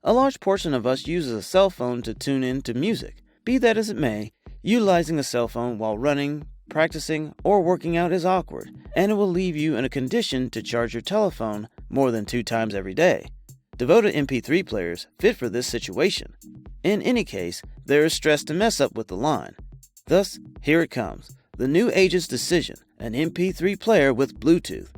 A large portion of us uses a cell phone to tune in to music. Be that as it may, utilizing a cell phone while running, practicing, or working out is awkward, and it will leave you in a condition to charge your telephone more than 2 times every day. Devoted MP3 players fit for this situation. In any case, there is stress to mess up with the line. Thus, here it comes, the new age's decision, an MP3 player with Bluetooth.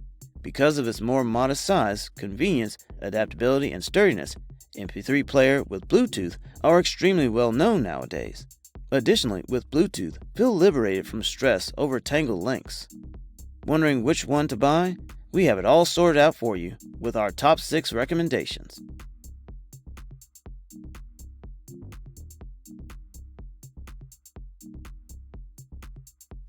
Because of its more modest size, convenience, adaptability, and sturdiness, MP3 player with Bluetooth are extremely well known nowadays. Additionally, with Bluetooth, feel liberated from stress over tangled links. Wondering which one to buy? We have it all sorted out for you with our top 6 recommendations.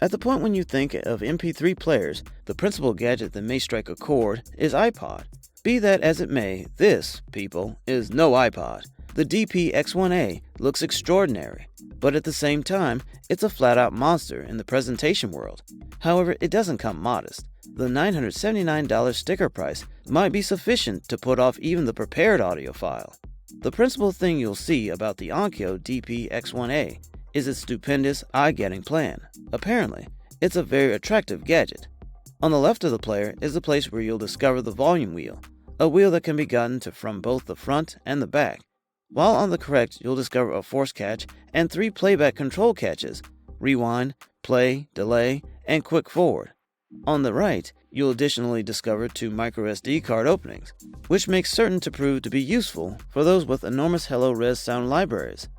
At the point when you think of MP3 players, the principal gadget that may strike a chord is iPod. Be that as it may, this, people, is no iPod. The DP-X1A looks extraordinary, but at the same time, it's a flat-out monster in the presentation world. However, it doesn't come modest. The $979 sticker price might be sufficient to put off even the prepared audiophile. The principal thing you'll see about the Onkyo DP-X1A is its stupendous eye-getting plan. Apparently, it's a very attractive gadget. On the left of the player is the place where you'll discover the volume wheel, a wheel that can be gotten to from both the front and the back. While on the correct, you'll discover a force catch and 3 playback control catches: rewind, play, delay, and quick forward. On the right, you'll additionally discover 2 microSD card openings, which makes certain to prove to be useful for those with enormous hello-res sound libraries.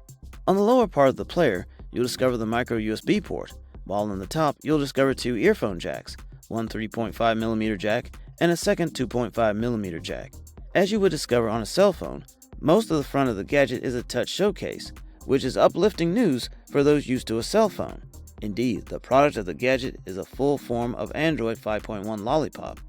On the lower part of the player, you'll discover the micro USB port, while on the top, you'll discover 2 earphone jacks, one 3.5mm jack and a second 2.5mm jack. As you would discover on a cell phone, most of the front of the gadget is a touch showcase, which is uplifting news for those used to a cell phone. Indeed, the product of the gadget is a full form of Android 5.1 lollipop.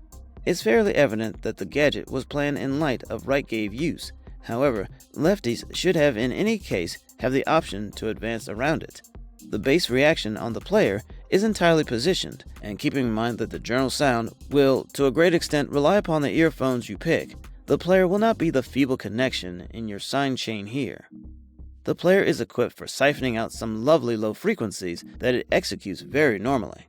It's fairly evident that the gadget was planned in light of right gave use. However, lefties should have in any case have the option to advance around it. The bass reaction on the player is entirely positioned, and keeping in mind that the general sound will, to a great extent, rely upon the earphones you pick, the player will not be the feeble connection in your sine chain here. The player is equipped for siphoning out some lovely low frequencies that it executes very normally.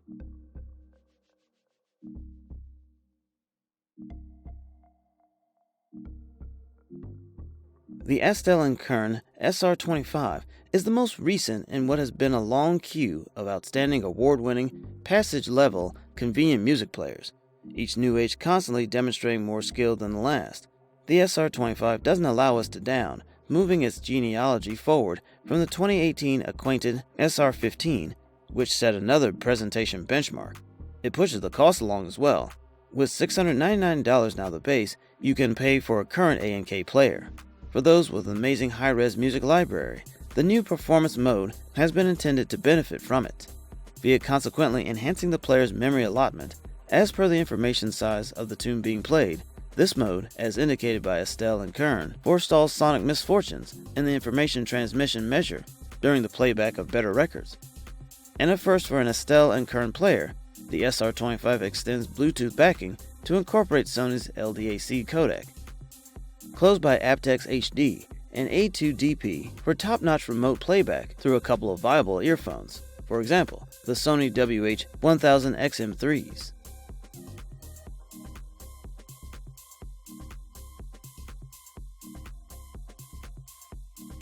The Astell&Kern SR25 is the most recent in what has been a long queue of outstanding award-winning, passage-level, convenient music players, each new age constantly demonstrating more skill than the last. The SR25 doesn't allow us to down, moving its genealogy forward from the 2018 acquainted SR15, which set another presentation benchmark. It pushes the cost along as well. With $699 now the base, you can pay for a current A&K player. For those with an amazing high-res music library, the new performance mode has been intended to benefit from it, via consequently enhancing the player's memory allotment as per the information size of the tune being played. This mode, as indicated by Astell&Kern, forestalls sonic misfortunes in the information transmission measure during the playback of better records. And a first for an Astell&Kern player, the SR25 extends Bluetooth backing to incorporate Sony's LDAC codec. Closed by aptX HD and A2DP for top-notch remote playback through a couple of viable earphones, for example, the Sony WH-1000XM3s.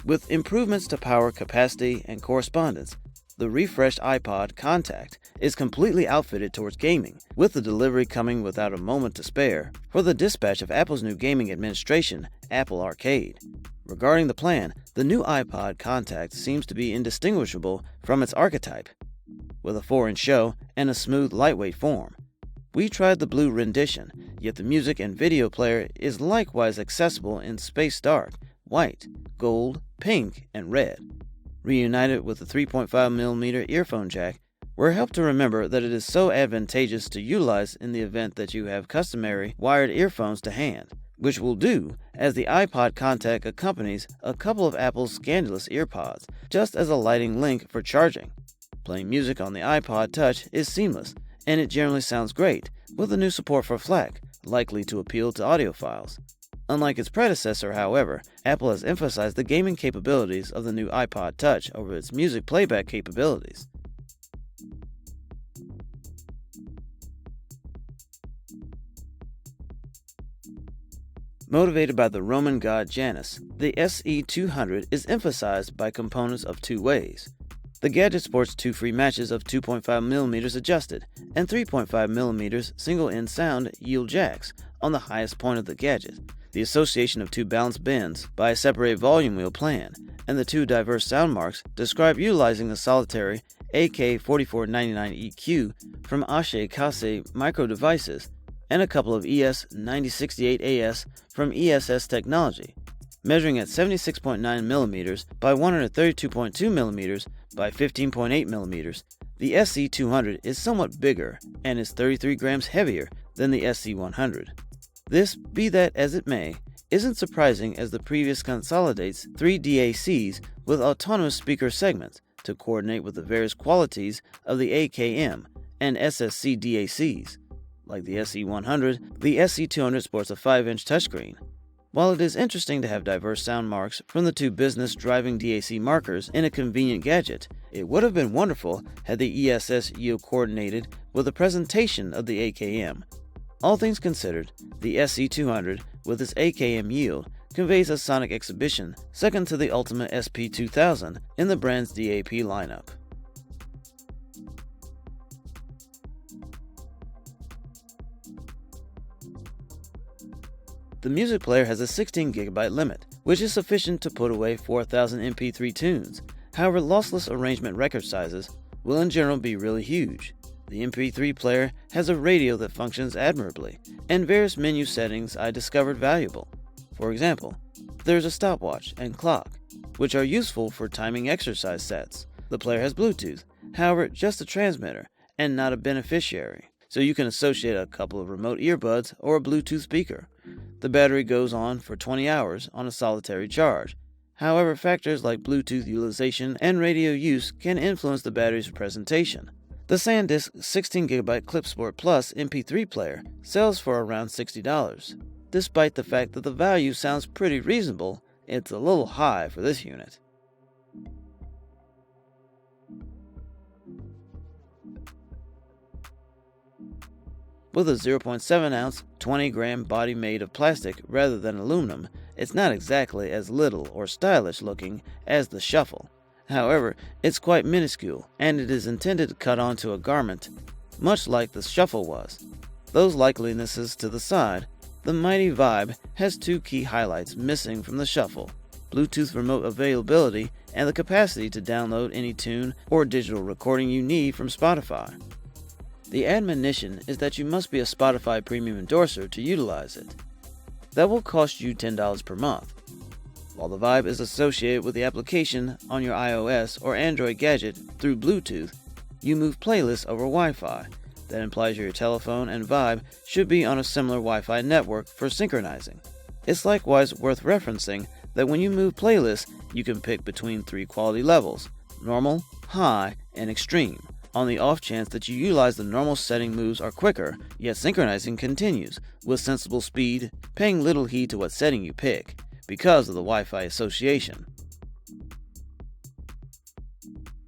With improvements to power capacity and correspondence, the refreshed iPod Contact is completely outfitted towards gaming, with the delivery coming without a moment to spare for the dispatch of Apple's new gaming administration, Apple Arcade. Regarding the plan, the new iPod Contact seems to be indistinguishable from its archetype, with a 4-inch show and a smooth, lightweight form. We tried the blue rendition, yet the music and video player is likewise accessible in space dark, white, gold, pink, and red. Reunited with the 3.5mm earphone jack, we're helped to remember that it is so advantageous to utilize in the event that you have customary wired earphones to hand, which will do as the iPod Contact accompanies a couple of Apple's scandalous earpods, just as a lighting link for charging. Playing music on the iPod Touch is seamless, and it generally sounds great, with the new support for FLAC, likely to appeal to audiophiles. Unlike its predecessor, however, Apple has emphasized the gaming capabilities of the new iPod Touch over its music playback capabilities. Motivated by the Roman god Janus, the SE200 is emphasized by components of two ways. The gadget sports two free matches of 2.5mm adjusted and 3.5mm single-end sound yield jacks on the highest point of the gadget, the association of two balanced bends by a separated volume wheel plan, and the two diverse sound marks describe utilizing the solitary AK4499 EQ from Ashikaze Micro Devices and a couple of ES9068AS from ESS Technology, measuring at 76.9mm by 132.2mm by 15.8mm. The SE200 is somewhat bigger and is 33 grams heavier than the SE100. This, be that as it may, isn't surprising as the previous consolidates three DACs with autonomous speaker segments to coordinate with the various qualities of the AKM and SSC DACs. Like the SE100, the SE200 sports a 5-inch touchscreen. While it is interesting to have diverse sound marks from the two business driving DAC markers in a convenient gadget, it would have been wonderful had the ESS yield coordinated with the presentation of the AKM. All things considered, the SE200 with its AKM yield conveys a sonic exhibition second to the Ultimate SP2000 in the brand's DAP lineup. The music player has a 16GB limit, which is sufficient to put away 4,000 MP3 tunes. However, lossless arrangement record sizes will in general be really huge. The MP3 player has a radio that functions admirably, and various menu settings I discovered valuable. For example, there's a stopwatch and clock, which are useful for timing exercise sets. The player has Bluetooth, however, just a transmitter and not a beneficiary, so you can associate a couple of remote earbuds or a Bluetooth speaker. The battery goes on for 20 hours on a solitary charge. However, factors like Bluetooth utilization and radio use can influence the battery's presentation. The SanDisk 16GB ClipSport Plus MP3 player sells for around $60. Despite the fact that the value sounds pretty reasonable, it's a little high for this unit. With a 0.7-ounce, 20-gram body made of plastic rather than aluminum, it's not exactly as little or stylish looking as the Shuffle. However, it's quite minuscule, and it is intended to cut onto a garment, much like the Shuffle was. Those likelinesses to the side, the mighty Vibe has two key highlights missing from the Shuffle: Bluetooth remote availability and the capacity to download any tune or digital recording you need from Spotify. The admonition is that you must be a Spotify Premium endorser to utilize it. That will cost you $10 per month. While the Vibe is associated with the application on your iOS or Android gadget through Bluetooth, you move playlists over Wi-Fi. That implies your telephone and Vibe should be on a similar Wi-Fi network for synchronizing. It's likewise worth referencing that when you move playlists, you can pick between three quality levels: normal, high, and extreme. On the off chance that you utilize the normal setting, moves are quicker, yet synchronizing continues with sensible speed, paying little heed to what setting you pick because of the Wi-Fi association.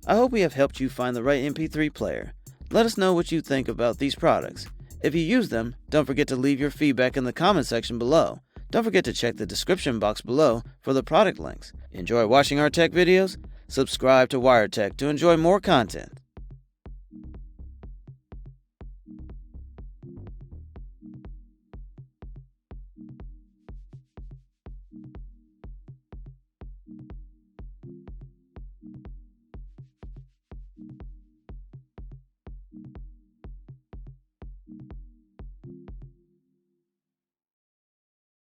I hope we have helped you find the right MP3 player. Let us know what you think about these products. If you use them, don't forget to leave your feedback in the comment section below. Don't forget to check the description box below for the product links. Enjoy watching our tech videos? Subscribe to WiredTech to enjoy more content.